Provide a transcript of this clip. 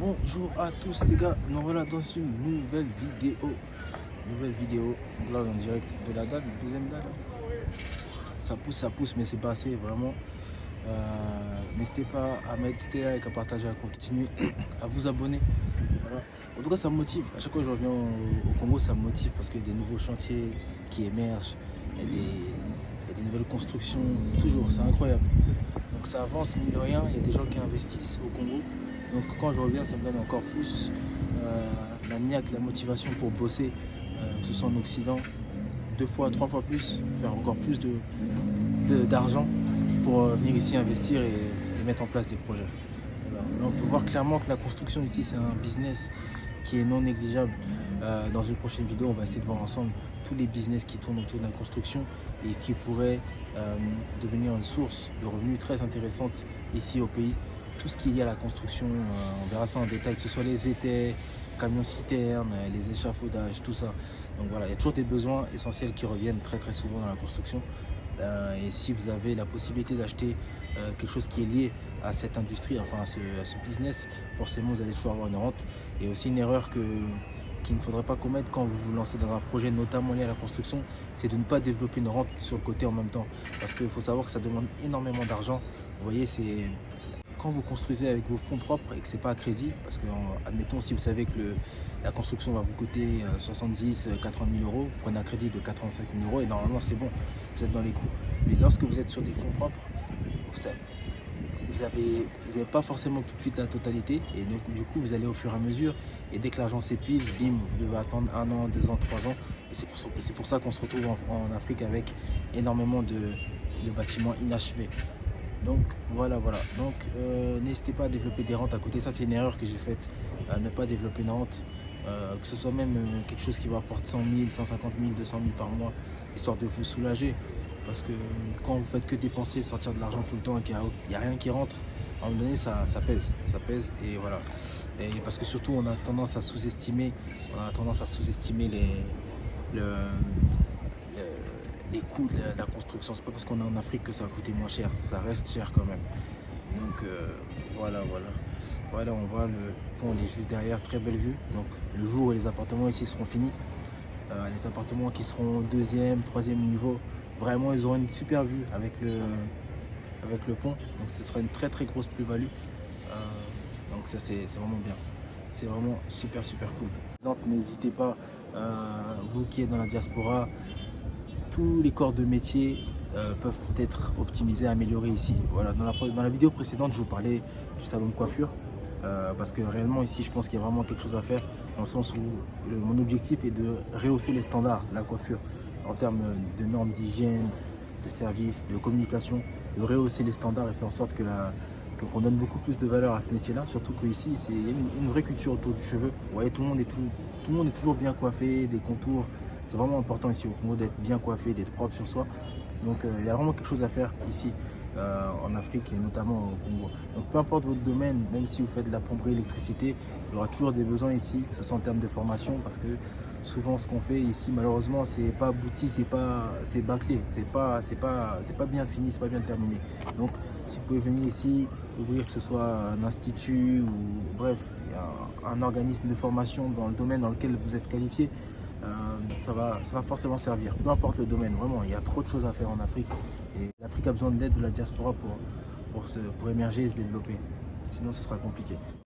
Bonjour à tous les gars, nous voilà dans une nouvelle vidéo. Donc là en direct de la dalle, la deuxième dalle. Ça pousse, mais c'est pas assez vraiment. N'hésitez pas à mettre des likes, à partager, à continuer, à vous abonner. Voilà. En tout cas, ça me motive. À chaque fois que je reviens au Congo, ça me motive parce qu'il y a des nouveaux chantiers qui émergent. Il y a des nouvelles constructions, toujours, c'est incroyable. Donc ça avance, mine de rien, il y a des gens qui investissent au Congo. Donc quand je reviens, ça me donne encore plus la niaque, la motivation pour bosser, que ce soit en Occident, 2 fois, 3 fois plus, faire encore plus d'argent pour venir ici investir et mettre en place des projets. Voilà. Là, on peut voir clairement que la construction ici, c'est un business qui est non négligeable. Dans une prochaine vidéo, on va essayer de voir ensemble tous les business qui tournent autour de la construction et qui pourraient devenir une source de revenus très intéressante ici au pays. Tout ce qui est lié à la construction, on verra ça en détail, que ce soit les étais, camions citernes, les échafaudages, tout ça. Donc voilà, il y a toujours des besoins essentiels qui reviennent très souvent dans la construction. Et si vous avez la possibilité d'acheter quelque chose qui est lié à cette industrie, enfin à ce business, forcément vous allez toujours avoir une rente. Et aussi une erreur qu'il ne faudrait pas commettre quand vous vous lancez dans un projet notamment lié à la construction, c'est de ne pas développer une rente sur le côté en même temps. Parce qu'il faut savoir que ça demande énormément d'argent. Vous voyez, c'est quand vous construisez avec vos fonds propres et que ce n'est pas à crédit, parce que admettons si vous savez que la construction va vous coûter 70 80 000 euros, vous prenez un crédit de 85 000 euros et normalement c'est bon, vous êtes dans les coûts. Mais lorsque vous êtes sur des fonds propres, vous n'avez pas forcément tout de suite la totalité et donc du coup vous allez au fur et à mesure et dès que l'argent s'épuise, bim, vous devez attendre 1 an, 2 ans, 3 ans et c'est pour ça qu'on se retrouve en Afrique avec énormément de bâtiments inachevés. Donc voilà. Donc n'hésitez pas à développer des rentes à côté. Ça c'est une erreur que j'ai faite, à ne pas développer une rente, que ce soit même quelque chose qui va apporter 100 000, 150 000, 200 000 par mois, histoire de vous soulager. Parce que quand vous faites que dépenser, sortir de l'argent tout le temps et qu'il n'y a rien qui rentre, à un moment donné ça pèse et voilà. Et parce que surtout on a tendance à sous-estimer les coûts de la construction. C'est pas parce qu'on est en Afrique que ça va coûter moins cher, ça reste cher quand même. Donc voilà, on voit le pont, il est juste derrière, très belle vue. Donc le jour où les appartements ici seront finis, les appartements qui seront au 2e, 3e niveau, vraiment ils auront une super vue avec le pont. Donc ce sera une très grosse plus-value. Donc ça c'est vraiment bien. C'est vraiment super cool. Donc n'hésitez pas, vous qui êtes dans la diaspora, tous les corps de métier peuvent être optimisés, améliorés ici. Voilà, dans la vidéo précédente, je vous parlais du salon de coiffure. Parce que réellement ici, je pense qu'il y a vraiment quelque chose à faire, dans le sens où mon objectif est de rehausser les standards de la coiffure en termes de normes d'hygiène, de service, de communication, de rehausser les standards et faire en sorte qu'on donne beaucoup plus de valeur à ce métier-là. Surtout qu'ici, il y a une vraie culture autour du cheveu. Vous voyez, tout le monde est toujours bien coiffé, des contours. C'est vraiment important ici au Congo d'être bien coiffé, d'être propre sur soi. Donc il y a vraiment quelque chose à faire ici en Afrique et notamment au Congo. Donc peu importe votre domaine, même si vous faites de la plomberie, électricité, il y aura toujours des besoins ici, que ce soit en termes de formation, parce que souvent ce qu'on fait ici malheureusement c'est pas abouti, c'est bâclé, c'est pas bien fini, c'est pas bien terminé. Donc si vous pouvez venir ici, ouvrir que ce soit un institut ou bref, un organisme de formation dans le domaine dans lequel vous êtes qualifié, ça va forcément servir, peu importe le domaine, vraiment, il y a trop de choses à faire en Afrique et l'Afrique a besoin de l'aide de la diaspora pour émerger et se développer, sinon ce sera compliqué.